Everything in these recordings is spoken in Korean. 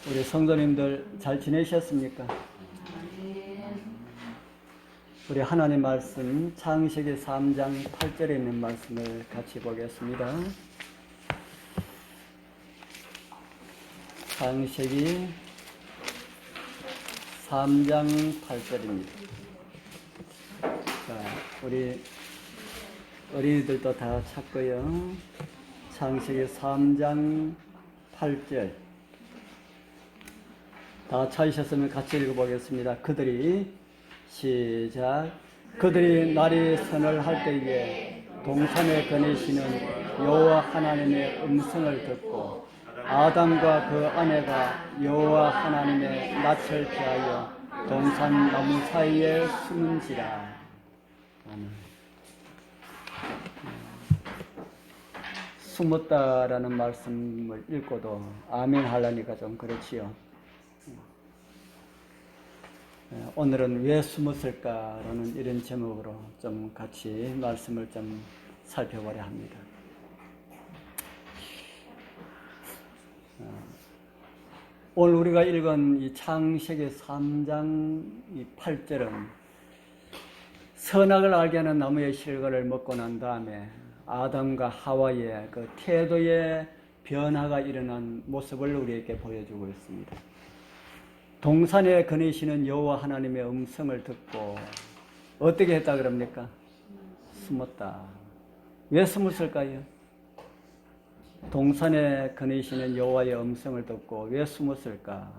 우리 성도님들 잘 지내셨습니까? 우리 하나님 말씀 창세기 3장 8절에 있는 말씀을 같이 보겠습니다. 창세기 3장 8절입니다. 자, 우리 어린이들도 다 찾고요. 창세기 3장 8절 다 찾으셨으면 같이 읽어보겠습니다. 그들이 날이 선을 할 때에 동산에 거니시는 여호와 하나님의 음성을 듣고 아담과 그 아내가 여호와 하나님의 낯을 피하여 동산 나무 사이에 숨은지라. 숨었다라는 말씀을 읽고도 아멘 하려니까 좀 그렇지요. 오늘은 왜 숨었을까라는 이런 제목으로 좀 같이 말씀을 좀 살펴보려 합니다. 오늘 우리가 읽은 이 창세기 3장 8절은 선악을 알게 하는 나무의 실과를 먹고 난 다음에 아담과 하와의 그 태도의 변화가 일어난 모습을 우리에게 보여주고 있습니다. 동산에 거니시는 여호와 하나님의 음성을 듣고 어떻게 했다 그럽니까? 숨었다. 왜 숨었을까요? 동산에 거니시는 여호와의 음성을 듣고 왜 숨었을까?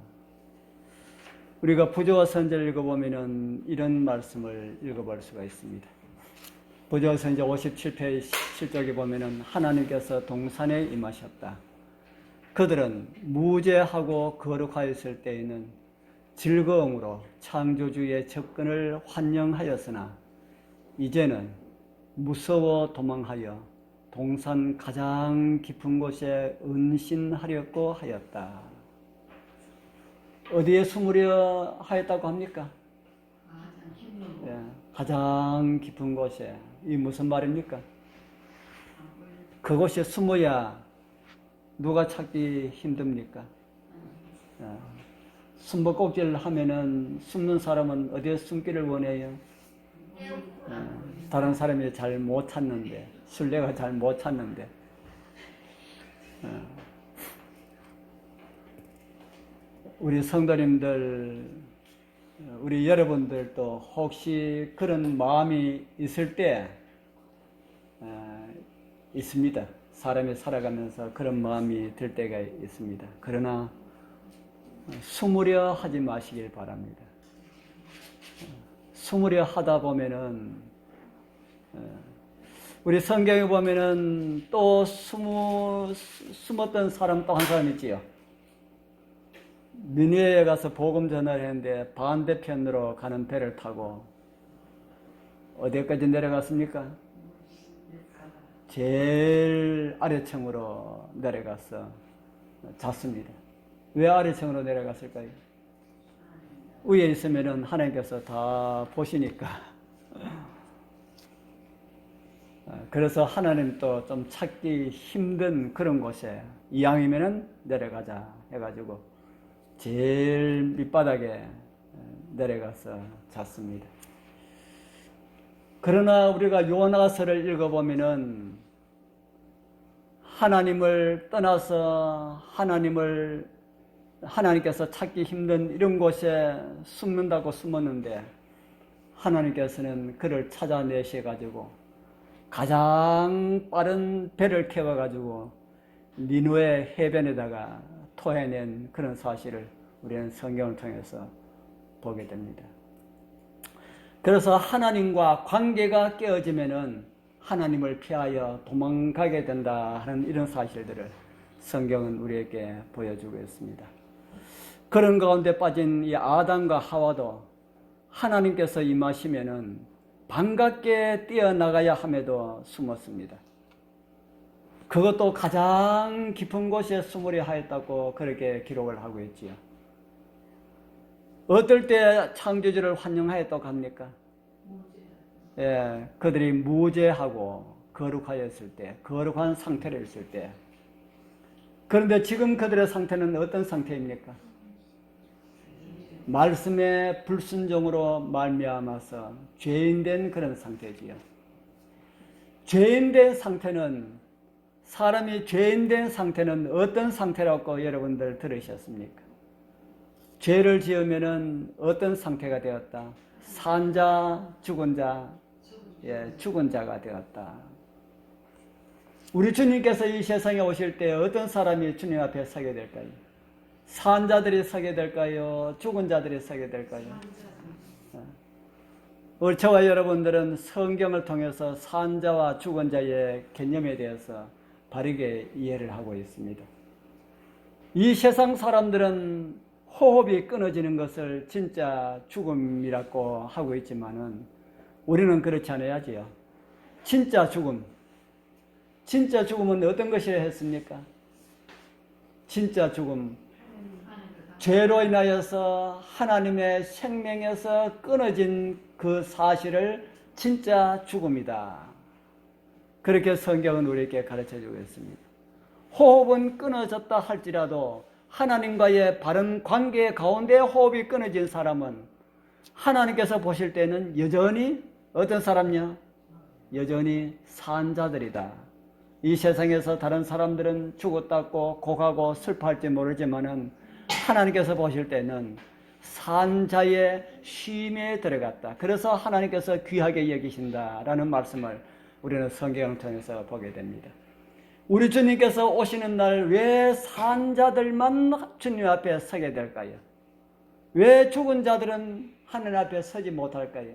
우리가 부조와 선지를 읽어보면 이런 말씀을 읽어볼 수가 있습니다. 부조와 선지 57편 7절에 보면 하나님께서 동산에 임하셨다. 그들은 무죄하고 거룩하였을 때에는 즐거움으로 창조주의 접근을 환영하였으나 이제는 무서워 도망하여 동산 가장 깊은 곳에 은신하려고 하였다. 어디에 숨으려 하였다고 합니까? 가장 깊은 곳에. 이 무슨 말입니까? 그곳에 숨어야 누가 찾기 힘듭니까? 숨바꼭질을 하면은 숨는 사람은 어디에 숨기를 원해요? 다른 사람이 잘 못 찾는데, 술래가 잘 못 찾는데. 우리 성도님들, 우리 여러분들도 혹시 그런 마음이 있을 때 있습니다. 사람이 살아가면서 그런 마음이 들 때가 있습니다. 그러나 숨으려 하지 마시길 바랍니다. 숨으려 하다 보면은 우리 성경에 보면은 또 숨었던 사람 또 한 사람 있지요. 니느웨에 가서 복음 전화를 했는데 반대편으로 가는 배를 타고 어디까지 내려갔습니까? 제일 아래층으로 내려가서 잤습니다. 왜 아래층으로 내려갔을까요? 위에 있으면은 하나님께서 다 보시니까. 그래서 하나님 또 좀 찾기 힘든 그런 곳에 이왕이면은 내려가자 해가지고 제일 밑바닥에 내려가서 잤습니다. 그러나 우리가 요나서를 읽어보면은 하나님을 떠나서 하나님께서 찾기 힘든 이런 곳에 숨는다고 숨었는데 하나님께서는 그를 찾아내셔가지고 가장 빠른 배를 태워가지고 니느웨 해변에다가 토해낸 그런 사실을 우리는 성경을 통해서 보게 됩니다. 그래서 하나님과 관계가 깨어지면은 하나님을 피하여 도망가게 된다 하는 이런 사실들을 성경은 우리에게 보여주고 있습니다. 그런 가운데 빠진 이 아담과 하와도 하나님께서 임하시면은 반갑게 뛰어나가야 함에도 숨었습니다. 그것도 가장 깊은 곳에 숨으려 하였다고 그렇게 기록을 하고 있지요. 어떨 때 창조주를 환영하였다고 합니까? 그들이 무죄하고 거룩하였을 때, 거룩한 상태로 있을 때. 그런데 지금 그들의 상태는 어떤 상태입니까? 말씀의 불순종으로 말미암아서 죄인된 그런 상태지요. 죄인된 상태는, 사람이 죄인된 상태는 어떤 상태라고 여러분들 들으셨습니까? 죄를 지으면은 어떤 상태가 되었다? 산 자, 죽은 자, 죽은 자가 되었다. 우리 주님께서 이 세상에 오실 때 어떤 사람이 주님 앞에 서게 될까요? 산 자들이 서게 될까요? 죽은 자들이 서게 될까요? 저와 여러분들은 성경을 통해서 산 자와 죽은 자의 개념에 대해서 바르게 이해를 하고 있습니다. 이 세상 사람들은 호흡이 끊어지는 것을 진짜 죽음이라고 하고 있지만은 우리는 그렇지 않아야지요. 진짜 죽음은 어떤 것이라 했습니까? 진짜 죽음, 죄로 인하여서 하나님의 생명에서 끊어진 그 사실을 진짜 죽음이다. 그렇게 성경은 우리에게 가르쳐주고 있습니다. 호흡은 끊어졌다 할지라도 하나님과의 바른 관계 가운데 호흡이 끊어진 사람은 하나님께서 보실 때는 여전히 어떤 사람이냐? 여전히 산 자들이다. 이 세상에서 다른 사람들은 죽었다고 고하고 슬퍼할지 모르지만은 하나님께서 보실 때는 산 자의 쉼에 들어갔다. 그래서 하나님께서 귀하게 여기신다라는 말씀을 우리는 성경을 통해서 보게 됩니다. 우리 주님께서 오시는 날 왜 산 자들만 주님 앞에 서게 될까요? 왜 죽은 자들은 하늘 앞에 서지 못할까요?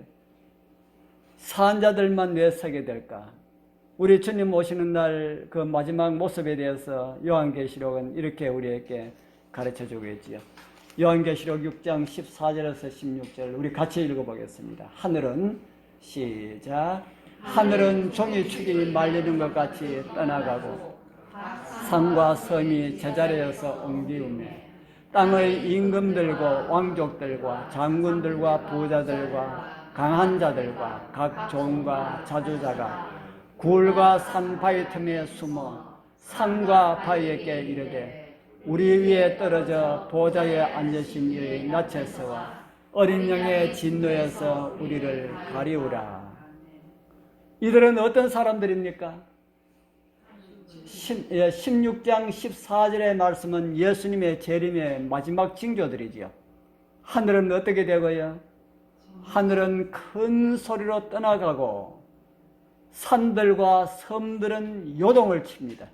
산 자들만 왜 서게 될까? 우리 주님 오시는 날 그 마지막 모습에 대해서 요한계시록은 이렇게 우리에게 가르쳐주고 있지요. 요한계시록 6장 14절에서 16절 우리 같이 읽어보겠습니다. 하늘은 시작. 하늘은 종이 축이 말리는 것 같이 떠나가고 산과 섬이 제자리에서 옮기우며 땅의 임금들과 왕족들과 장군들과 부자들과 강한 자들과 각 종과 자주자가 굴과 산 바위 틈에 숨어 산과 바위에게 이르되 우리 위에 떨어져 보좌에 앉으신 이의 낯에서와 어린 양의 진노에서 우리를 가리우라. 이들은 어떤 사람들입니까? 16장 14절의 말씀은 예수님의 재림의 마지막 징조들이지요. 하늘은 어떻게 되고요? 하늘은 큰 소리로 떠나가고 산들과 섬들은 요동을 칩니다.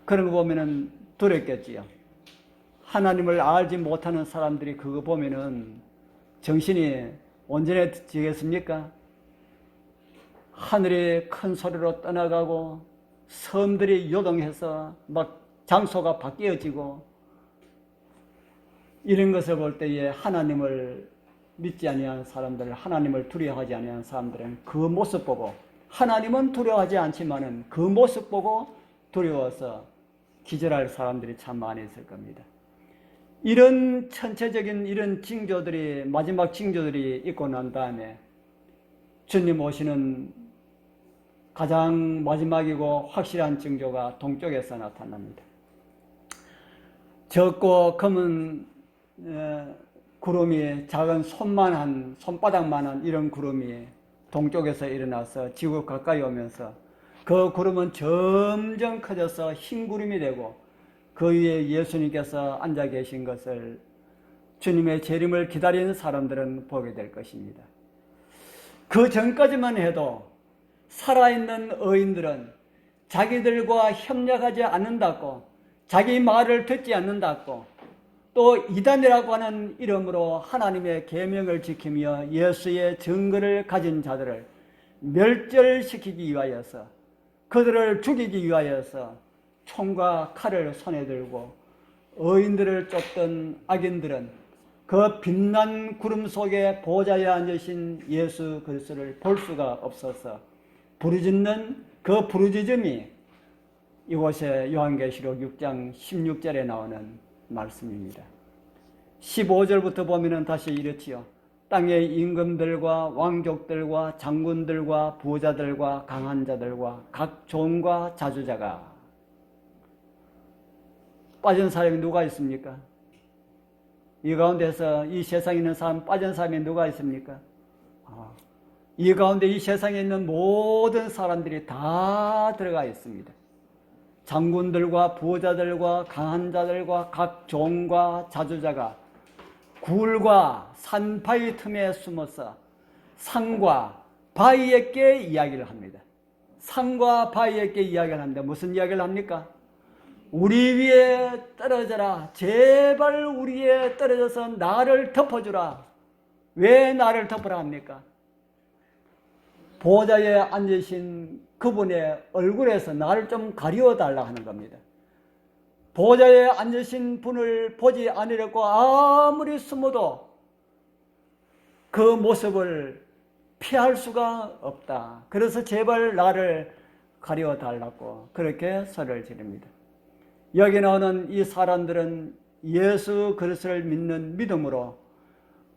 그런 거 보면은 두렵겠지요. 하나님을 알지 못하는 사람들이 그거 보면은 정신이 온전해지겠습니까? 하늘이 큰 소리로 떠나가고 섬들이 요동해서 막 장소가 바뀌어지고 이런 것을 볼 때에 하나님을 믿지 아니한 사람들, 하나님을 두려워하지 아니한 사람들은 그 모습 보고 하나님은 두려워하지 않지만은 그 모습 보고 두려워서 기절할 사람들이 참 많이 있을 겁니다. 이런 전체적인 이런 징조들이 마지막 징조들이 있고 난 다음에 주님 오시는 가장 마지막이고 확실한 징조가 동쪽에서 나타납니다. 적고 검은 구름이 작은 손바닥만한 이런 구름이 동쪽에서 일어나서 지구 가까이 오면서 그 구름은 점점 커져서 흰 구름이 되고 그 위에 예수님께서 앉아 계신 것을 주님의 재림을 기다리는 사람들은 보게 될 것입니다. 그 전까지만 해도 살아있는 의인들은 자기들과 협력하지 않는다고, 자기 말을 듣지 않는다고, 또 이단이라고 하는 이름으로 하나님의 계명을 지키며 예수의 증거를 가진 자들을 멸절시키기 위하여서, 그들을 죽이기 위하여서 총과 칼을 손에 들고 의인들을 쫓던 악인들은 그 빛난 구름 속에 보좌에 앉으신 예수 그리스도를 볼 수가 없어서 부르짖는 그 부르짖음이 이곳에 요한계시록 6장 16절에 나오는 말씀입니다. 15절부터 보면은 다시 이렇지요. 땅의 임금들과 왕족들과 장군들과 부자들과 강한 자들과 각 종과 자주자가 빠진 사람이 누가 있습니까? 이 가운데서 이 세상에 있는 사람, 빠진 사람이 누가 있습니까? 이 가운데 이 세상에 있는 모든 사람들이 다 들어가 있습니다. 장군들과 부자들과 강한 자들과 각 종과 자주자가 굴과 산 바위 틈에 숨어서 산과 바위에게 이야기를 합니다. 산과 바위에게 이야기를 합니다. 무슨 이야기를 합니까? 우리 위에 떨어져라. 제발 우리 위에 떨어져서 나를 덮어주라. 왜 나를 덮으라 합니까? 보좌에 앉으신 그분의 얼굴에서 나를 좀 가리워달라 하는 겁니다. 보좌에 앉으신 분을 보지 않으려고 아무리 숨어도 그 모습을 피할 수가 없다. 그래서 제발 나를 가리워달라고 그렇게 소리를 지릅니다. 여기 나오는 이 사람들은 예수 그리스도를 믿는 믿음으로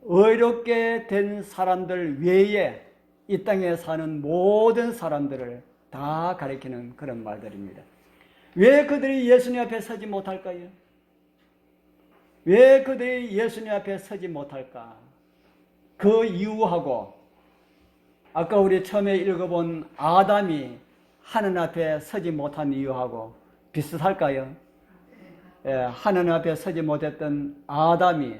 의롭게 된 사람들 외에 이 땅에 사는 모든 사람들을 다 가리키는 그런 말들입니다. 왜 그들이 예수님 앞에 서지 못할까요? 왜 그들이 예수님 앞에 서지 못할까? 그 이유하고 아까 우리 처음에 읽어본 아담이 하나님 앞에 서지 못한 이유하고 비슷할까요? 예, 하나님 앞에 서지 못했던 아담이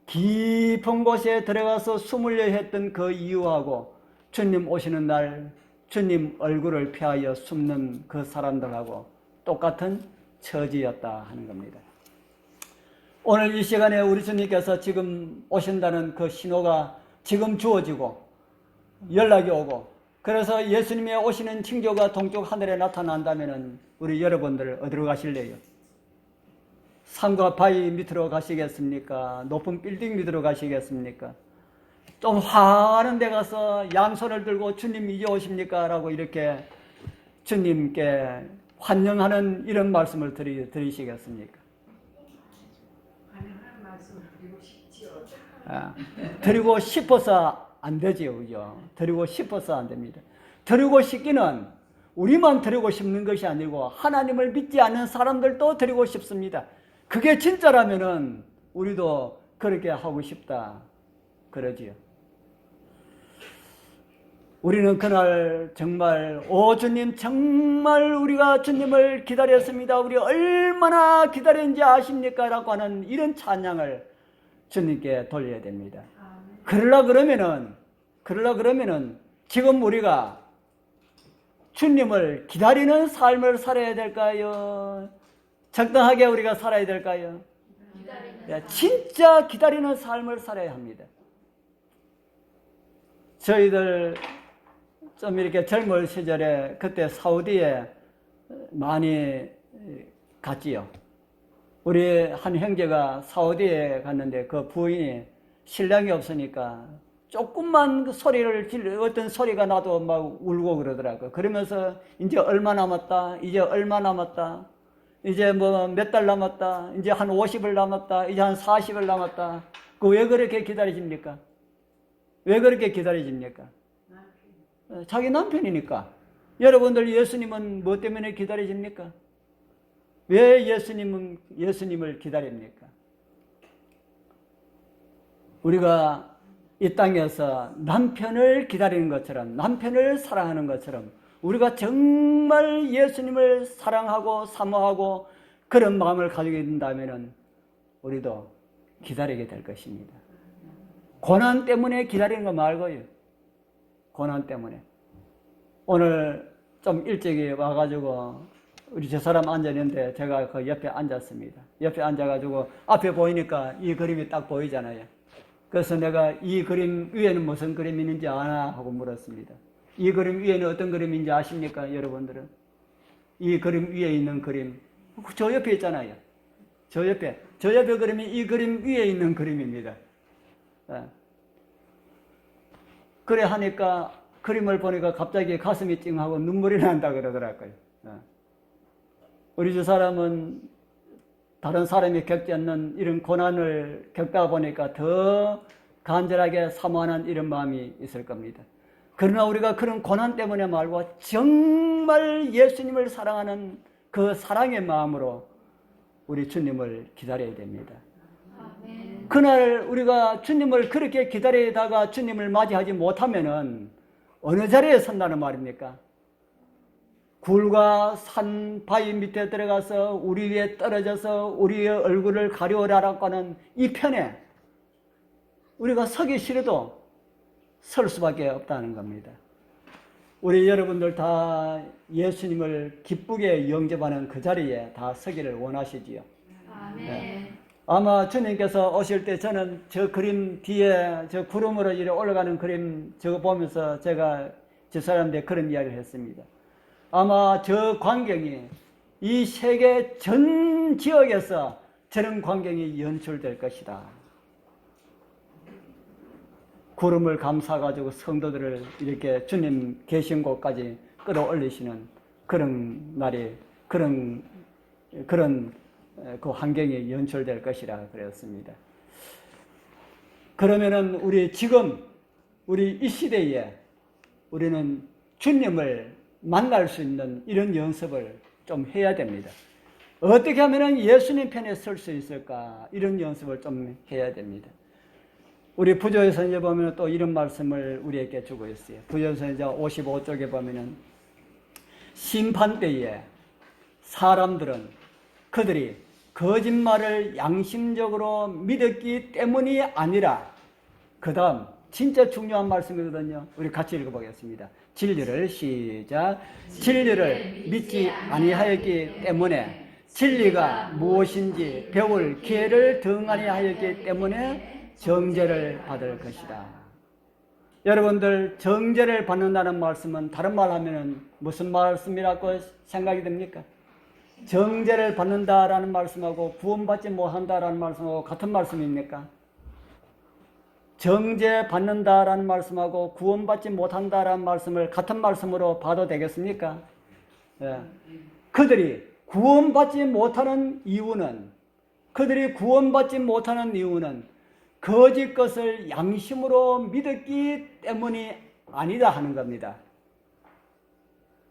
깊은 곳에 들어가서 숨으려 했던 그 이유하고 주님 오시는 날 주님 얼굴을 피하여 숨는 그 사람들하고 똑같은 처지였다 하는 겁니다. 오늘 이 시간에 우리 주님께서 지금 오신다는 그 신호가 지금 주어지고 연락이 오고 그래서 예수님의 오시는 징조가 동쪽 하늘에 나타난다면 우리 여러분들 어디로 가실래요? 산과 바위 밑으로 가시겠습니까? 높은 빌딩 밑으로 가시겠습니까? 좀 환한 데 가서 양손을 들고 주님 이제 오십니까? 라고 이렇게 주님께 환영하는 이런 말씀을 드리시겠습니까? 환영하는 말씀을 드리고 싶지요. 드리고 싶어서 안 되지요. 그죠? 드리고 싶어서 안 됩니다. 드리고 싶기는 우리만 드리고 싶는 것이 아니고 하나님을 믿지 않는 사람들도 드리고 싶습니다. 그게 진짜라면은 우리도 그렇게 하고 싶다 그러지요. 우리는 그날 정말 오 주님 정말 우리가 주님을 기다렸습니다. 우리 얼마나 기다렸는지 아십니까? 라고 하는 이런 찬양을 주님께 돌려야 됩니다. 그러려 그러면은 지금 우리가 주님을 기다리는 삶을 살아야 될까요? 적당하게 우리가 살아야 될까요? 진짜 기다리는 삶을 살아야 합니다. 저희들 좀 이렇게 젊을 시절에 그때 사우디에 많이 갔지요. 우리 한 형제가 사우디에 갔는데 그 부인이 신랑이 없으니까 조금만 그 소리를 어떤 소리가 나도 막 울고 그러더라고요. 그러면서 이제 얼마 남았다. 이제 얼마 남았다. 이제 뭐 몇 달 남았다. 이제 한 50을 남았다. 이제 한 40을 남았다. 그 왜 그렇게 기다리십니까? 왜 그렇게 기다리십니까? 자기 남편이니까. 여러분들 예수님은 뭐 때문에 기다리십니까? 왜 예수님을 기다립니까? 우리가 이 땅에서 남편을 기다리는 것처럼, 남편을 사랑하는 것처럼 우리가 정말 예수님을 사랑하고 사모하고 그런 마음을 가지게 된다면 우리도 기다리게 될 것입니다. 고난 때문에 기다리는 거 말고요. 고난 때문에. 오늘 좀 일찍이 와가지고 우리 저 사람 앉았는데 제가 그 옆에 앉았습니다. 옆에 앉아가지고 앞에 보이니까 이 그림이 딱 보이잖아요. 그래서 내가 이 그림 위에는 무슨 그림이 있는지 아나? 하고 물었습니다. 이 그림 위에는 어떤 그림인지 아십니까, 여러분들은? 이 그림 위에 있는 그림, 저 옆에 있잖아요. 저 옆에 그림이 이 그림 위에 있는 그림입니다. 그래 하니까 그림을 보니까 갑자기 가슴이 찡하고 눈물이 난다 그러더라고요. 우리 저 사람은 다른 사람이 겪지 않는 이런 고난을 겪다 보니까 더 간절하게 사모하는 이런 마음이 있을 겁니다. 그러나 우리가 그런 고난 때문에 말고 정말 예수님을 사랑하는 그 사랑의 마음으로 우리 주님을 기다려야 됩니다. 아멘. 그날 우리가 주님을 그렇게 기다리다가 주님을 맞이하지 못하면은 어느 자리에 선다는 말입니까? 굴과 산 바위 밑에 들어가서 우리 위에 떨어져서 우리의 얼굴을 가려우라라고 하는 이 편에 우리가 서기 싫어도 설 수밖에 없다는 겁니다. 우리 여러분들 다 예수님을 기쁘게 영접하는 그 자리에 다 서기를 원하시지요. 아멘. 네. 아마 주님께서 오실 때 저는 저 그림 뒤에 저 구름으로 이렇게 올라가는 그림 저거 보면서 제가 저 사람들한테 그런 이야기를 했습니다. 아마 저 광경이 이 세계 전 지역에서 저런 광경이 연출될 것이다. 구름을 감싸가지고 성도들을 이렇게 주님 계신 곳까지 끌어올리시는 그런 날이, 그런 그 환경이 연출될 것이라 그랬습니다. 그러면은 우리 지금, 우리 이 시대에 우리는 주님을 만날 수 있는 이런 연습을 좀 해야 됩니다. 어떻게 하면은 예수님 편에 설 수 있을까? 이런 연습을 좀 해야 됩니다. 우리 부조선지에 보면 또 이런 말씀을 우리에게 주고 있어요. 부조선지 55쪽에 보면은 심판 때에 사람들은 그들이 거짓말을 양심적으로 믿었기 때문이 아니라, 그 다음 진짜 중요한 말씀이거든요. 우리 같이 읽어보겠습니다. 진리를 시작. 진리를 믿지 아니하였기 때문에, 진리가 무엇인지 배울 기회를 등한히 하였기 때문에 정죄를 받을 것이다. 여러분들, 정죄를 받는다는 말씀은 다른 말 하면은 무슨 말씀이라고 생각이 됩니까? 정죄를 받는다라는 말씀하고 구원받지 못한다라는 말씀하고 같은 말씀입니까? 정죄 받는다라는 말씀하고 구원받지 못한다라는 말씀을 같은 말씀으로 봐도 되겠습니까? 예. 그들이 구원받지 못하는 이유는, 거짓 것을 양심으로 믿었기 때문이 아니다 하는 겁니다.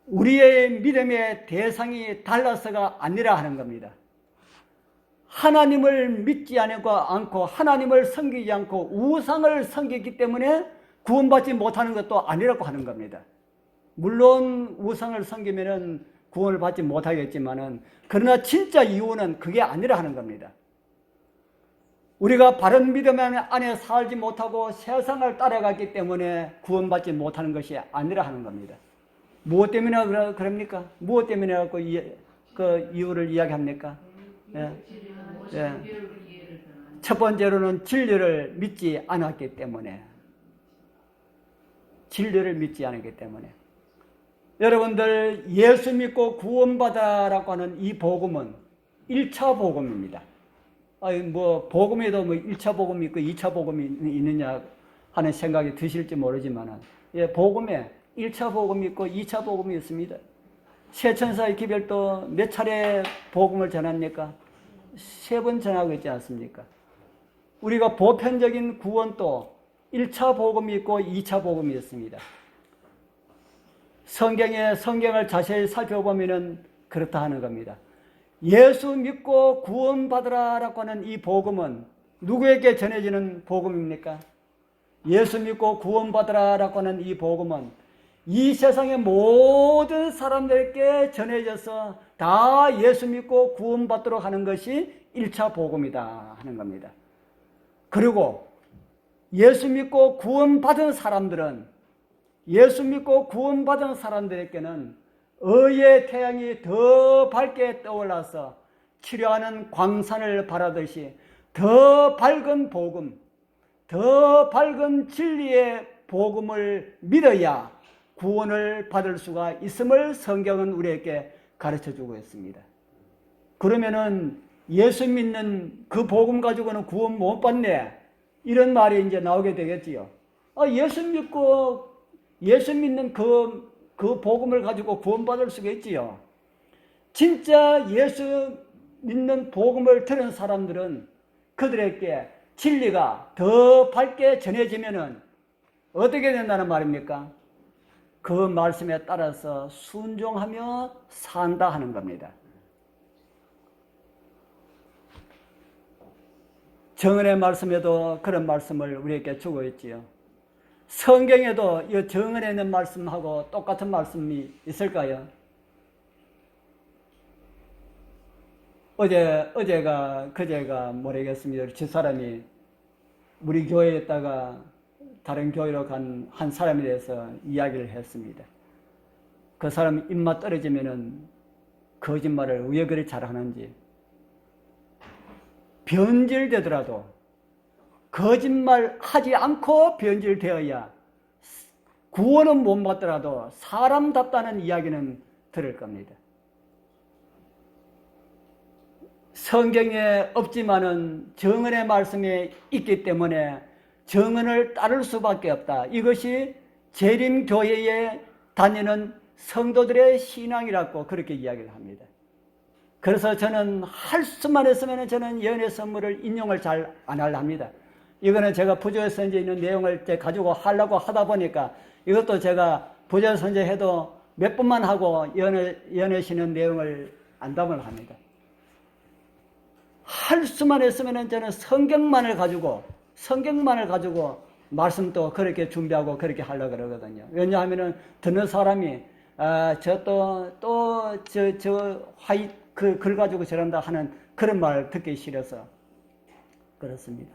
우리의 믿음의 대상이 달라서가 아니라 하는 겁니다. 하나님을 믿지 않고 하나님을 섬기지 않고 우상을 섬기기 때문에 구원받지 못하는 것도 아니라고 하는 겁니다. 물론 우상을 섬기면은 구원을 받지 못하겠지만은, 그러나 진짜 이유는 그게 아니라 하는 겁니다. 우리가 바른 믿음 안에 살지 못하고 세상을 따라갔기 때문에 구원받지 못하는 것이 아니라 하는 겁니다. 무엇 때문에 그럽니까? 무엇 때문에 그 이유를 이야기합니까? 예. 예. 첫 번째로는 진리를 믿지 않았기 때문에. 여러분들, 예수 믿고 구원받아라고 하는 이 복음은 1차 복음입니다. 복음에도 1차 복음이 있고 2차 복음이 있느냐 하는 생각이 드실지 모르지만, 복음에 1차 복음이 있고 2차 복음이 있습니다. 세천사의 기별도 몇 차례 복음을 전합니까? 3번 전하고 있지 않습니까? 우리가 보편적인 구원도 1차 복음이 있고 2차 복음이 있습니다. 성경을 자세히 살펴보면 그렇다 하는 겁니다. 예수 믿고 구원받으라라고 하는 이 복음은 누구에게 전해지는 복음입니까? 예수 믿고 구원받으라라고 하는 이 복음은 이 세상의 모든 사람들에게 전해져서 다 예수 믿고 구원받도록 하는 것이 1차 복음이다 하는 겁니다. 그리고 예수 믿고 구원받은 사람들에게는 의의 태양이 더 밝게 떠올라서 치료하는 광산을 바라듯이 더 밝은 복음, 더 밝은 진리의 복음을 믿어야 구원을 받을 수가 있음을 성경은 우리에게 가르쳐주고 있습니다. 그러면은 예수 믿는 그 복음 가지고는 구원 못 받네, 이런 말이 이제 나오게 되겠지요. 예수 믿는 그 복음을 가지고 구원받을 수가 있지요. 진짜 예수 믿는 복음을 들은 사람들은 그들에게 진리가 더 밝게 전해지면은 어떻게 된다는 말입니까? 그 말씀에 따라서 순종하며 산다 하는 겁니다. 정언의 말씀에도 그런 말씀을 우리에게 주고 있지요. 성경에도 이 정언에 있는 말씀하고 똑같은 말씀이 있을까요? 그제가 모르겠습니다. 집사람이 우리 교회에 있다가 다른 교회로 간 한 사람에 대해서 이야기를 했습니다. 그 사람 입맛 떨어지면은 거짓말을 왜 그리 잘하는지, 변질되더라도 거짓말 하지 않고 변질되어야 구원은 못 받더라도 사람답다는 이야기는 들을 겁니다. 성경에 없지만은 정언의 말씀에 있기 때문에 정언을 따를 수밖에 없다. 이것이 재림교회에 다니는 성도들의 신앙이라고 그렇게 이야기를 합니다. 그래서 저는 할 수만 있으면 저는 예언의 선물을 인용을 잘 안 하랍니다. 이거는 제가 부조 선지에 있는 내용을 가지고 하려고 하다 보니까 이것도 제가 부조 선지 해도 몇 번만 하고 예언하시는 내용을 안담을 합니다. 할 수만 있으면 저는 성경만을 가지고 말씀도 그렇게 준비하고 그렇게 하려고 그러거든요. 왜냐하면은 듣는 사람이 글 가지고 저런다 하는 그런 말 듣기 싫어서 그렇습니다.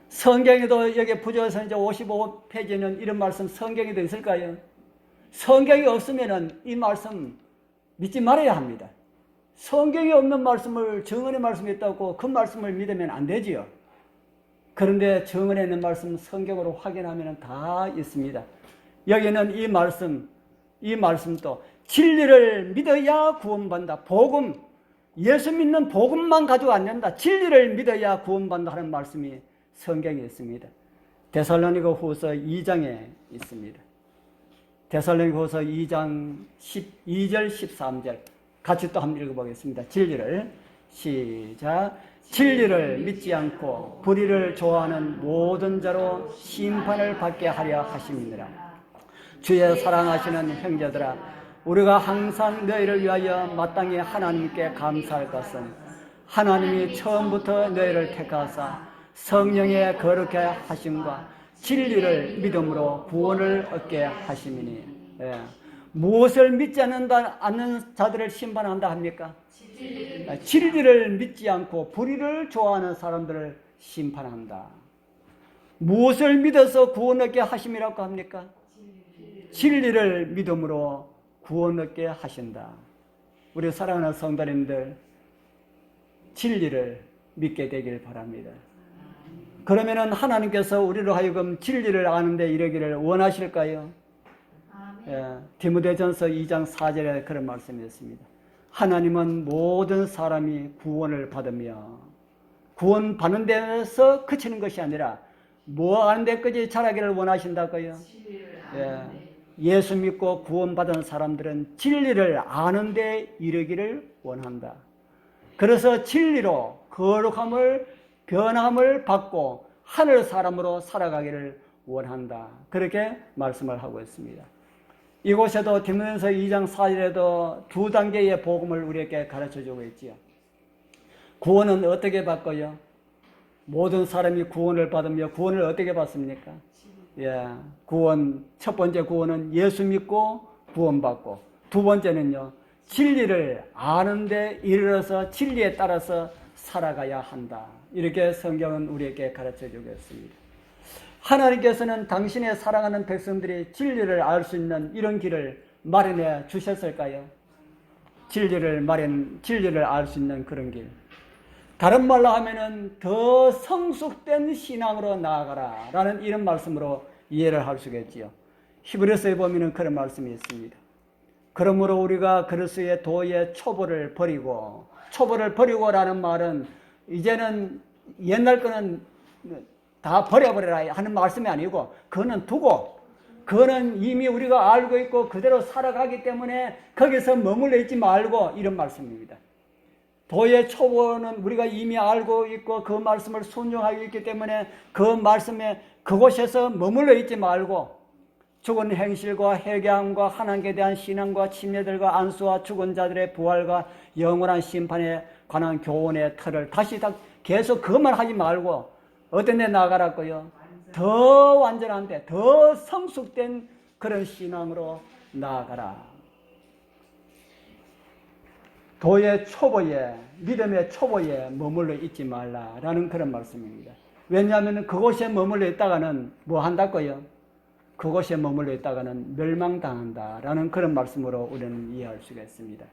성경에도 여기 부조선지 55페이지는 이런 말씀 성경에도 있을까요? 성경이 없으면은 이 말씀 믿지 말아야 합니다. 성경에 없는 말씀을 정언의 말씀이 있다고 그 말씀을 믿으면 안 되지요. 그런데 정언에 있는 말씀 성경으로 확인하면 다 있습니다. 여기는 이 말씀도 진리를 믿어야 구원받는다. 복음, 예수 믿는 복음만 가지고 안 된다. 진리를 믿어야 구원받는다 하는 말씀이 성경에 있습니다. 데살로니가 후서 2장에 있습니다. 데살로니가 후서 2장 12절 13절 같이 또 한번 읽어보겠습니다. 진리를 시작. 진리를 믿지 않고 불의를 좋아하는 모든 자로 심판을 받게 하려 하심이니라. 주의 사랑하시는 형제들아, 우리가 항상 너희를 위하여 마땅히 하나님께 감사할 것은 하나님이 처음부터 너희를 택하사 성령의 거룩해 하심과 진리를 믿음으로 구원을 얻게 하심이니. 무엇을 믿지 않는 자들을 심판한다 합니까? 진리를 믿지 않고 불의를 좋아하는 사람들을 심판한다. 무엇을 믿어서 구원 얻게 하심이라고 합니까? 진리를 믿음으로 구원 얻게 하신다. 우리 사랑하는 성도님들, 진리를 믿게 되길 바랍니다. 그러면은 하나님께서 우리로 하여금 진리를 아는데 이르기를 원하실까요? 디모데전서 2장 4절에 그런 말씀이 있습니다. 하나님은 모든 사람이 구원을 받으며 구원 받는 데서 그치는 것이 아니라 뭐 하는 데까지 자라기를 원하신다고요? 예수 믿고 구원받은 사람들은 진리를 아는 데 이르기를 원한다. 그래서 진리로 거룩함을 변함을 받고 하늘 사람으로 살아가기를 원한다. 그렇게 말씀을 하고 있습니다. 이곳에도 디모데전서 2장 4절에도 두 단계의 복음을 우리에게 가르쳐주고 있지요. 구원은 어떻게 받고요? 모든 사람이 구원을 받으며 구원을 어떻게 받습니까? 구원, 첫 번째 구원은 예수 믿고 구원받고, 두 번째는요, 진리를 아는데 이르러서 진리에 따라서 살아가야 한다. 이렇게 성경은 우리에게 가르쳐주고 있습니다. 하나님께서는 당신의 사랑하는 백성들이 진리를 알 수 있는 이런 길을 마련해 주셨을까요? 진리를 알 수 있는 그런 길. 다른 말로 하면은 더 성숙된 신앙으로 나아가라 라는 이런 말씀으로 이해를 할 수가 있지요. 히브리서에 보면은 그런 말씀이 있습니다. 그러므로 우리가 그리스도의 도의 초보를 버리고라는 말은 이제는 옛날 거는 다 버려버려라 하는 말씀이 아니고, 그거는 두고, 그거는 이미 우리가 알고 있고 그대로 살아가기 때문에 거기서 머물러 있지 말고, 이런 말씀입니다. 도의 초보는 우리가 이미 알고 있고 그 말씀을 순종하고 있기 때문에 그 말씀에 그곳에서 머물러 있지 말고 죽은 행실과 회개함과 하나님께 대한 신앙과 침례들과 안수와 죽은 자들의 부활과 영원한 심판에 관한 교훈의 틀을 다시 계속 그것만 하지 말고 어떤 데 나가라고요? 더 완전한데 더 성숙된 그런 신앙으로 나아가라. 도의 초보에, 믿음의 초보에 머물러 있지 말라라는 그런 말씀입니다. 왜냐하면 그곳에 머물러 있다가는 뭐 한다고요? 그곳에 머물러 있다가는 멸망당한다라는 그런 말씀으로 우리는 이해할 수가 있습니다.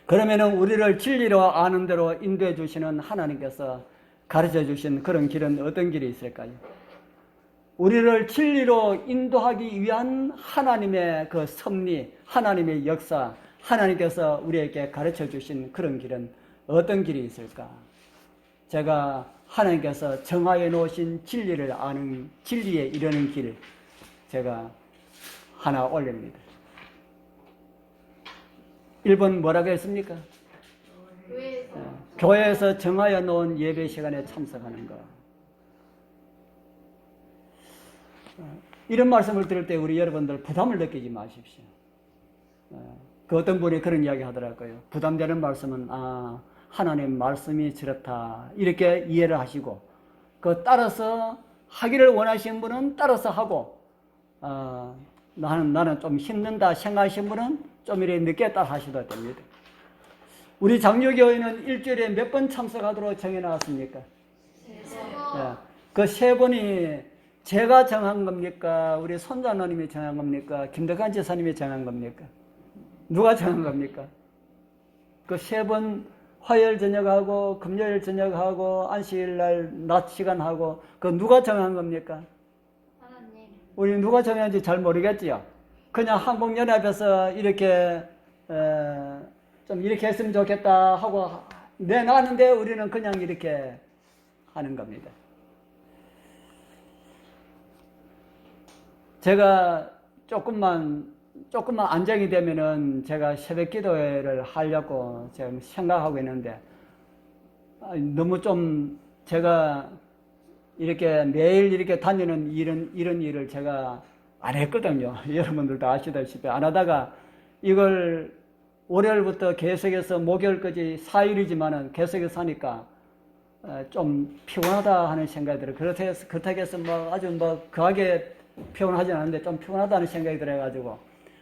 그러면은 우리를 진리로 아는 대로 인도해 주시는 하나님께서 가르쳐 주신 그런 길은 어떤 길이 있을까요? 우리를 진리로 인도하기 위한 하나님의 그 섭리, 하나님의 역사, 하나님께서 우리에게 가르쳐 주신 그런 길은 어떤 길이 있을까? 제가 하나님께서 정하여 놓으신 진리를 아는, 진리에 이르는 길, 제가 하나 올립니다. 1번 뭐라고 했습니까? 교회에서 정하여 놓은 예배 시간에 참석하는 것. 이런 말씀을 들을 때 우리 여러분들 부담을 느끼지 마십시오. 그 어떤 분이 그런 이야기 하더라고요. 부담되는 말씀은 하나님 말씀이 저렇다 이렇게 이해를 하시고 그 따라서 하기를 원하시는 분은 따라서 하고 나는 좀 힘든다 생각하시는 분은 좀 이렇게 늦게 따라 하셔도 됩니다. 우리 장로교회는 일주일에 몇 번 참석하도록 정해놨습니까? 그 3번이 제가 정한 겁니까? 우리 손자노님이 정한 겁니까? 김덕환 지사님이 정한 겁니까? 누가 정한 겁니까? 그 3번 화요일 저녁하고 금요일 저녁하고 안식일날 낮 시간하고 그 누가 정한 겁니까? 하나님. 우리 누가 정했는지 잘 모르겠지요. 그냥 한국연합에서 이렇게 좀 이렇게 했으면 좋겠다 하고 내놨는데 우리는 그냥 이렇게 하는 겁니다. 제가 조금만 안정이 되면은 제가 새벽 기도회를 하려고 지금 생각하고 있는데 너무 좀 제가 이렇게 매일 이렇게 다니는 이런 일을 제가 안 했거든요. 여러분들도 아시다시피 안 하다가 이걸 월요일부터 계속해서 목요일까지 4일이지만은 계속해서 하니까 좀 피곤하다 하는 생각이 들어요. 그렇다고 해서 뭐 아주 뭐 거하게 피곤하지 않은데 좀 피곤하다는 생각이 들어가지고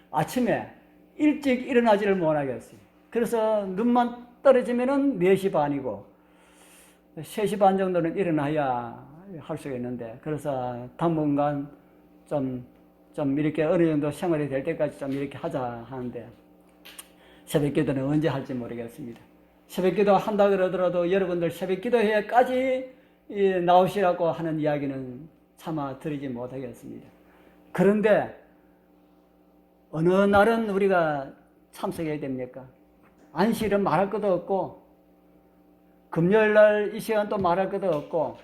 아침에 일찍 일어나지를 못하겠어요. 그래서 눈만 떨어지면은 4시 반이고 3시 반 정도는 일어나야 할 수가 있는데 그래서 당분간 좀 이렇게 어느 정도 생활이 될 때까지 좀 이렇게 하자 하는데 새벽 기도는 언제 할지 모르겠습니다. 새벽 기도 한다 그러더라도 여러분들 새벽 기도회까지 나오시라고 하는 이야기는 차마 드리지 못하겠습니다. 그런데 어느 날은 우리가 참석해야 됩니까? 안식일은 말할 것도 없고 금요일 날 이 시간 또 말할 것도 없고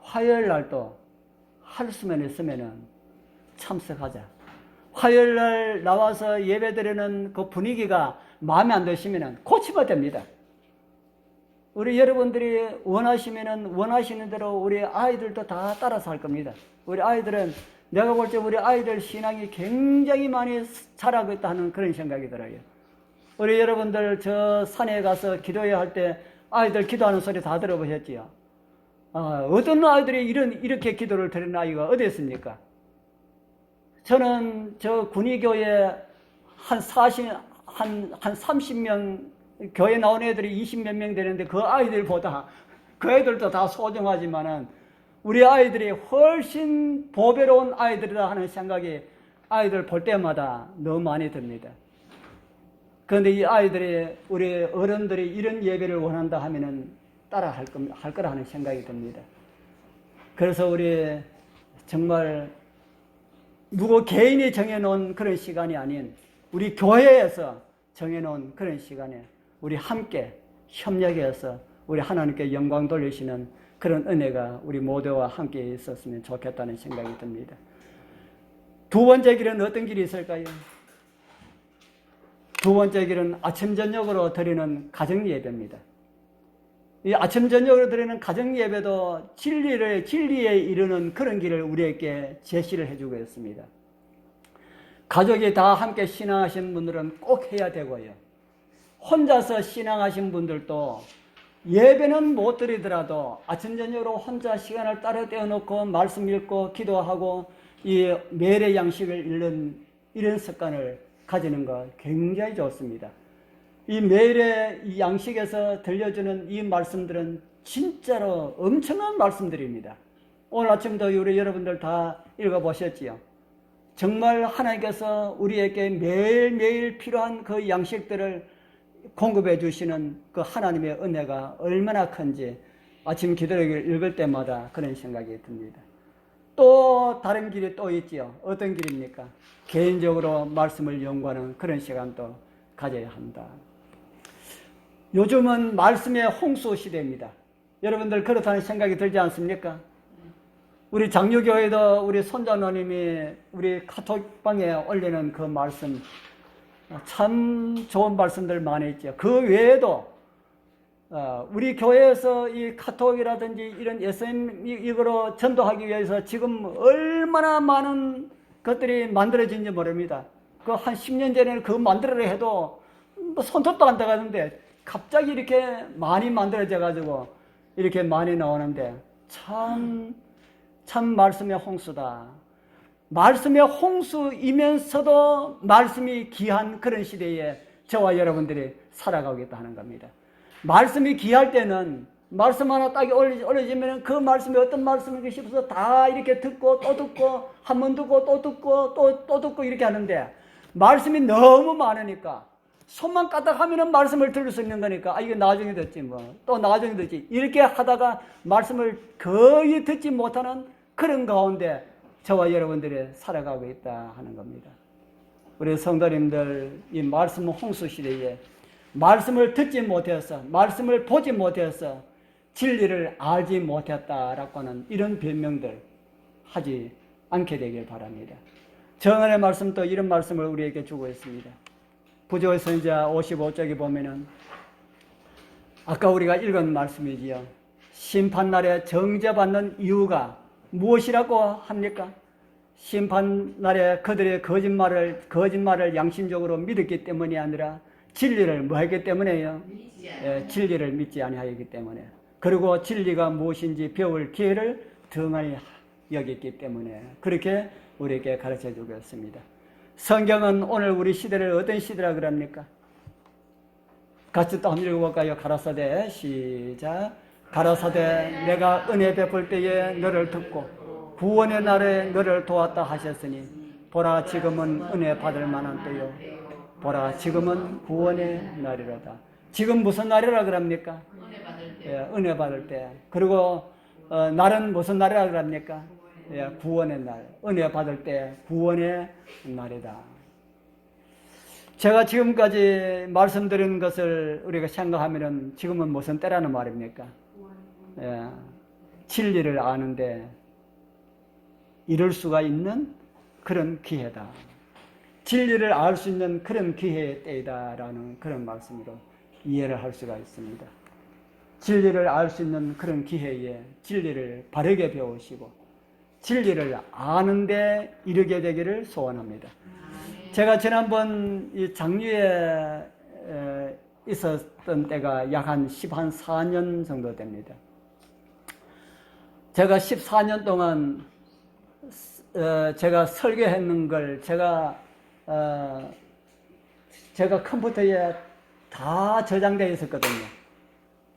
화요일 날도 할 수만 있으면은 참석하자. 화요일 날 나와서 예배드리는 그 분위기가 마음에 안 드시면은 고치면 됩니다. 우리 여러분들이 원하시면은 원하시는 대로 우리 아이들도 다 따라서 할 겁니다. 우리 아이들은 내가 볼 때 우리 아이들 신앙이 굉장히 많이 자라고 있다 하는 그런 생각이 들어요. 우리 여러분들 저 산에 가서 기도회 할 때 아이들 기도하는 소리 다 들어보셨지요? 어떤 아이들이 이렇게 기도를 드리는 아이가 어디 있습니까? 저는 저 군의교회 한 30명, 교회 나온 애들이 20몇 명 되는데 그 아이들보다 그 애들도 다 소중하지만은 우리 아이들이 훨씬 보배로운 아이들이다 하는 생각이 아이들 볼 때마다 너무 많이 듭니다. 그런데 이 아이들이 우리 어른들이 이런 예배를 원한다 하면은 따라 할 거라 하는 생각이 듭니다. 그래서 우리 정말 누구 개인이 정해놓은 그런 시간이 아닌 우리 교회에서 정해놓은 그런 시간에 우리 함께 협력해서 우리 하나님께 영광 돌리시는 그런 은혜가 우리 모두와 함께 있었으면 좋겠다는 생각이 듭니다. 두 번째 길은 어떤 길이 있을까요? 두 번째 길은 아침 저녁으로 드리는 가정 예배입니다. 이 아침 저녁으로 드리는 가정 예배도 진리에 이르는 그런 길을 우리에게 제시를 해주고 있습니다. 가족이 다 함께 신앙하신 분들은 꼭 해야 되고요. 혼자서 신앙하신 분들도 예배는 못 드리더라도 아침 저녁으로 혼자 시간을 따로 떼어놓고 말씀 읽고 기도하고 이 매일의 양식을 읽는 이런 습관을 가지는 것 굉장히 좋습니다. 이 매일의 이 양식에서 들려주는 이 말씀들은 진짜로 엄청난 말씀들입니다. 오늘 아침도 우리 여러분들 다 읽어보셨지요. 정말 하나님께서 우리에게 매일매일 필요한 그 양식들을 공급해 주시는 그 하나님의 은혜가 얼마나 큰지 아침 기도를 읽을 때마다 그런 생각이 듭니다. 또 다른 길이 또 있지요. 어떤 길입니까? 개인적으로 말씀을 연구하는 그런 시간도 가져야 한다. 요즘은 말씀의 홍수 시대입니다. 여러분들 그렇다는 생각이 들지 않습니까? 우리 장유교회도 우리 손자노님이 우리 카톡방에 올리는 그 말씀 참 좋은 말씀들 많이 있죠. 그 외에도 우리 교회에서 이 카톡이라든지 이런 SM 이거로 전도하기 위해서 지금 얼마나 많은 것들이 만들어진지 모릅니다. 그 한 10년 전에는 그거 만들어라 해도 뭐 손톱도 안 들어가는데 갑자기 이렇게 많이 만들어져 가지고 이렇게 많이 나오는데 참 말씀의 홍수다. 말씀의 홍수이면서도 말씀이 귀한 그런 시대에 저와 여러분들이 살아가고 있다 하는 겁니다. 말씀이 귀할 때는 말씀 하나 딱 올려지면 그 말씀이 어떤 말씀인가 싶어서 다 이렇게 듣고 또 듣고 한 번 듣고 또 듣고 또 듣고 이렇게 하는데 말씀이 너무 많으니까 손만 까딱하면 말씀을 들을 수 있는 거니까 이거 나중에 듣지 뭐 또 나중에 듣지 이렇게 하다가 말씀을 거의 듣지 못하는 그런 가운데 저와 여러분들이 살아가고 있다 하는 겁니다. 우리 성도님들 이 말씀 홍수 시대에 말씀을 듣지 못해서 말씀을 보지 못해서 진리를 알지 못했다라고 하는 이런 변명들 하지 않게 되길 바랍니다. 정언의 말씀도 이런 말씀을 우리에게 주고 있습니다. 부조의 선지자 55쪽에 보면은 아까 우리가 읽은 말씀이지요. 심판날에 정죄받는 이유가 무엇이라고 합니까? 심판날에 그들의 거짓말을 양심적으로 믿었기 때문이 아니라 진리를 뭐 했기 때문에요? 진리를 믿지 아니하였기 때문에. 그리고 진리가 무엇인지 배울 기회를 등한히 여겼기 때문에 그렇게 우리에게 가르쳐 주고 있습니다. 성경은 오늘 우리 시대를 어떤 시대라 그럽니까? 같이 또 한번 읽어볼까요? 가라사대 시작. 가라사대 내가 은혜 베풀 때에 너를 듣고 구원의 날에 너를 도왔다 하셨으니 보라 지금은 은혜 받을 만한 때요. 보라 지금은 구원의 날이로다. 지금 무슨 날이라 그럽니까? 은혜 받을 때. 그리고 날은 무슨 날이라 그럽니까? 구원의 날. 은혜 받을 때 구원의 날이다. 제가 지금까지 말씀드린 것을 우리가 생각하면 지금은 무슨 때라는 말입니까? 진리를 아는데 이룰 수가 있는 그런 기회다. 진리를 알 수 있는 그런 기회의 때이다라는 그런 말씀으로 이해를 할 수가 있습니다. 진리를 알 수 있는 그런 기회에 진리를 바르게 배우시고 진리를 아는데 이르게 되기를 소원합니다. 제가 지난번 이 장류에 있었던 때가 약 한 14년 정도 됩니다. 제가 14년 동안 제가 설교했는 걸 제가 컴퓨터에 다 저장되어 있었거든요.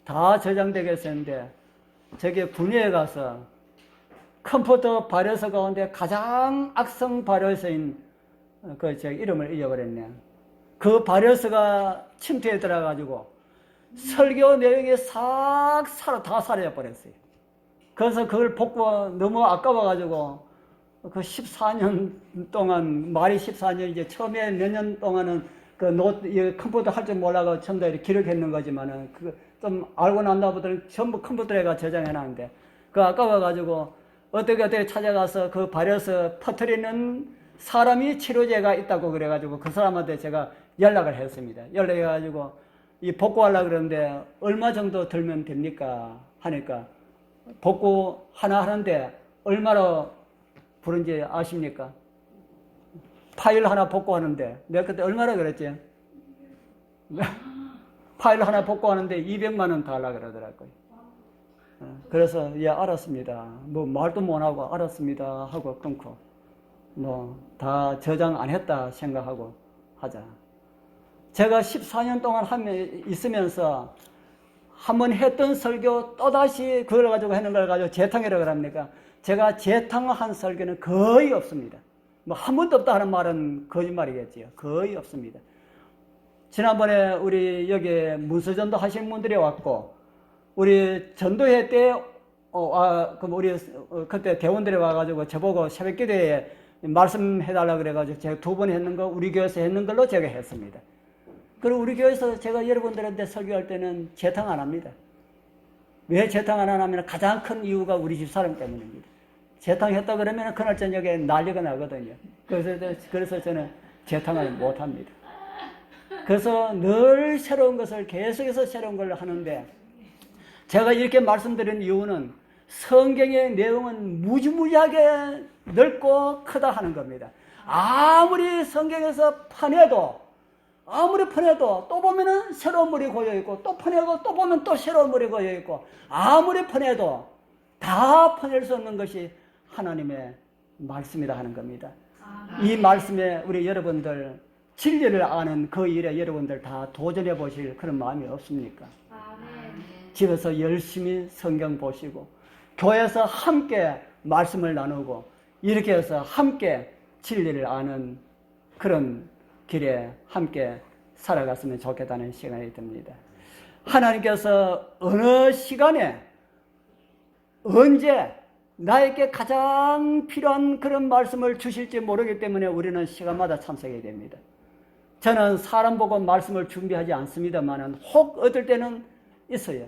다 저장되어 있었는데 저게 군위에 가서 컴퓨터 발효서 가운데 가장 악성 발효서인 제 이름을 잊어버렸네요. 그 발효서가 침투에 들어가지고 설교 내용이 다 사라져 버렸어요. 그래서 그걸 복구 너무 아까워가지고 그 14년 동안 말이 14년 이제 처음에 몇 년 동안은 그 컴퓨터 할 줄 몰라서 전부 다 이렇게 기록했는 거지만은 그 좀 알고 난 다음부터는 전부 컴퓨터에가 저장해 놨는데 그 아까워가지고 어떻게 찾아가서 그 발효서 퍼뜨리는 사람이 치료제가 있다고 그래가지고 그 사람한테 제가 연락을 했습니다. 연락해가지고 이 복구하려고 그러는데 얼마 정도 들면 됩니까? 하니까 복구 하나 하는데 얼마로 부른지 아십니까? 파일 하나 복구하는데 내가 그때 얼마나 그랬지? 파일 하나 복구하는데 200만 원 달라 그러더라고요. 그래서 예 알았습니다. 뭐 말도 못하고 알았습니다 하고 끊고 뭐 다 저장 안 했다 생각하고 하자. 제가 14년 동안 있으면서 한번 했던 설교 또다시 그걸 가지고 하는 걸 가지고 재탕이라고 합니까? 제가 재탕한 설교는 거의 없습니다. 뭐 한 번도 없다 하는 말은 거짓말이겠지요. 거의 없습니다. 지난번에 우리 여기 문서전도 하신 분들이 왔고 우리 전도회 때 그럼 우리 그때 대원들이 와가지고 저보고 새벽기도에 말씀해달라 그래가지고 제가 2번 했는 거 우리 교회에서 했는 걸로 제가 했습니다. 그리고 우리 교회에서 제가 여러분들한테 설교할 때는 재탕 안 합니다. 왜 재탕 안 하냐면 가장 큰 이유가 우리 집사람 때문입니다. 재탕했다 그러면 그날 저녁에 난리가 나거든요. 그래서 저는 재탕을 못 합니다. 그래서 늘 새로운 것을 계속해서 새로운 걸 하는데 제가 이렇게 말씀드린 이유는 성경의 내용은 무지무지하게 넓고 크다 하는 겁니다. 아무리 성경에서 아무리 퍼내도 또 보면은 새로운 물이 고여있고 또 퍼내고 또 보면 또 새로운 물이 고여있고 아무리 퍼내도 다 퍼낼 수 없는 것이 하나님의 말씀이라 하는 겁니다. 이 말씀에 우리 여러분들 진리를 아는 그 일에 여러분들 다 도전해 보실 그런 마음이 없습니까? 집에서 열심히 성경 보시고 교회에서 함께 말씀을 나누고 이렇게 해서 함께 진리를 아는 그런 길에 함께 살아갔으면 좋겠다는 시간이 듭니다. 하나님께서 어느 시간에 언제 나에게 가장 필요한 그런 말씀을 주실지 모르기 때문에 우리는 시간마다 참석해야 됩니다. 저는 사람 보고 말씀을 준비하지 않습니다만 혹 어떨 때는 있어요.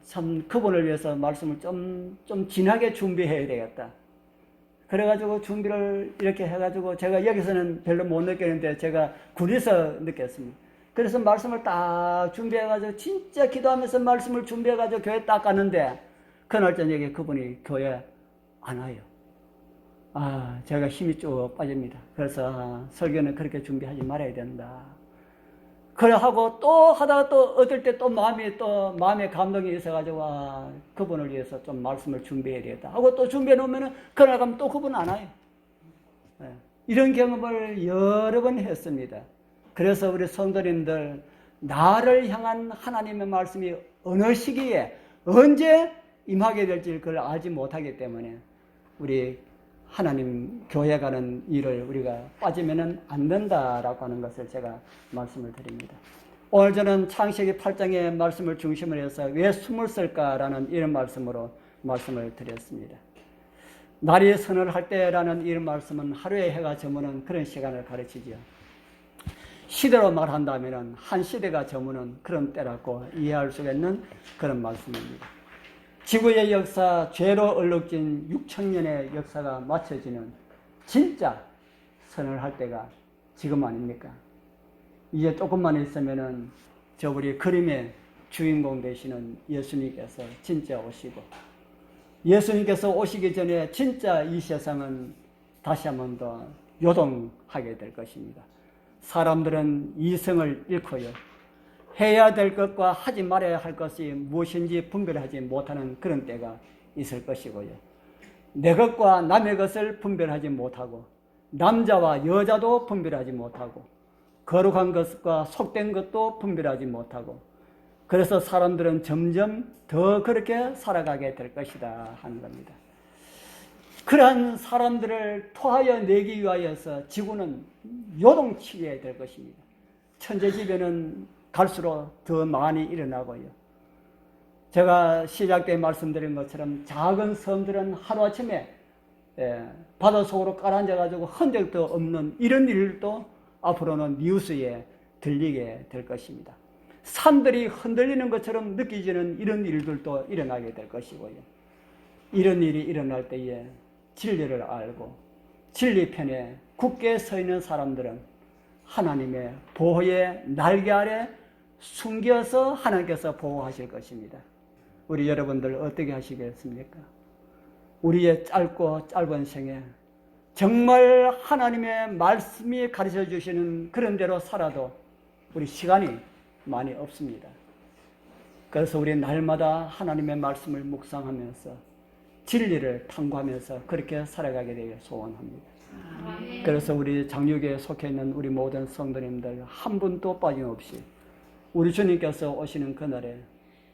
참 그분을 위해서 말씀을 좀 진하게 준비해야 되겠다. 그래가지고 준비를 이렇게 해가지고 제가 여기서는 별로 못 느끼는데 제가 굴에서 느꼈습니다. 그래서 말씀을 딱 준비해가지고 진짜 기도하면서 말씀을 준비해가지고 교회 딱 갔는데 그날 저녁에 그분이 교회 안 와요. 제가 힘이 쭉 빠집니다. 그래서 설교는 그렇게 준비하지 말아야 된다. 그래 하고 또 하다가 또 어떨 때 또 마음에 감동이 있어가지고 그분을 위해서 좀 말씀을 준비해야 되겠다 하고 또 준비해 놓으면은 그날 가면 또 그분 안 와요. 이런 경험을 여러 번 했습니다. 그래서 우리 성도님들 나를 향한 하나님의 말씀이 어느 시기에 언제 임하게 될지 그걸 알지 못하기 때문에 우리 하나님 교회 가는 일을 우리가 빠지면 안 된다라고 하는 것을 제가 말씀을 드립니다. 오늘 저는 창세기 8장의 말씀을 중심으로 해서 왜 숨을 쓸까라는 이런 말씀으로 말씀을 드렸습니다. 날이 서늘할 때라는 이런 말씀은 하루에 해가 저무는 그런 시간을 가르치지요. 시대로 말한다면 한 시대가 저무는 그런 때라고 이해할 수 있는 그런 말씀입니다. 지구의 역사, 죄로 얼룩진 6,000년의 역사가 맞춰지는 진짜 서늘할 때가 지금 아닙니까? 이제 조금만 있으면은 우리 그림의 주인공 되시는 예수님께서 진짜 오시고 예수님께서 오시기 전에 진짜 이 세상은 다시 한 번 더 요동하게 될 것입니다. 사람들은 이성을 잃고요. 해야 될 것과 하지 말아야 할 것이 무엇인지 분별하지 못하는 그런 때가 있을 것이고요. 내 것과 남의 것을 분별하지 못하고 남자와 여자도 분별하지 못하고 거룩한 것과 속된 것도 분별하지 못하고 그래서 사람들은 점점 더 그렇게 살아가게 될 것이다 하는 겁니다. 그러한 사람들을 토하여 내기 위하여서 지구는 요동치게 될 것입니다. 천재지변은 갈수록 더 많이 일어나고요. 제가 시작 때 말씀드린 것처럼 작은 섬들은 하루아침에 바다 속으로 깔아앉아가지고 흔적도 없는 이런 일도 앞으로는 뉴스에 들리게 될 것입니다. 산들이 흔들리는 것처럼 느껴지는 이런 일들도 일어나게 될 것이고요. 이런 일이 일어날 때에 진리를 알고 진리 편에 굳게 서 있는 사람들은 하나님의 보호의 날개 아래 숨겨서 하나님께서 보호하실 것입니다. 우리 여러분들 어떻게 하시겠습니까? 우리의 짧고 짧은 생에 정말 하나님의 말씀이 가르쳐 주시는 그런 대로 살아도 우리 시간이 많이 없습니다. 그래서 우리 날마다 하나님의 말씀을 묵상하면서 진리를 탐구하면서 그렇게 살아가게 되길 소원합니다. 그래서 우리 장유교에 속해 있는 우리 모든 성도님들 한 분도 빠짐없이 우리 주님께서 오시는 그날에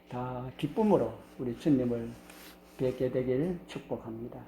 다 기쁨으로 우리 주님을 뵙게 되길 축복합니다.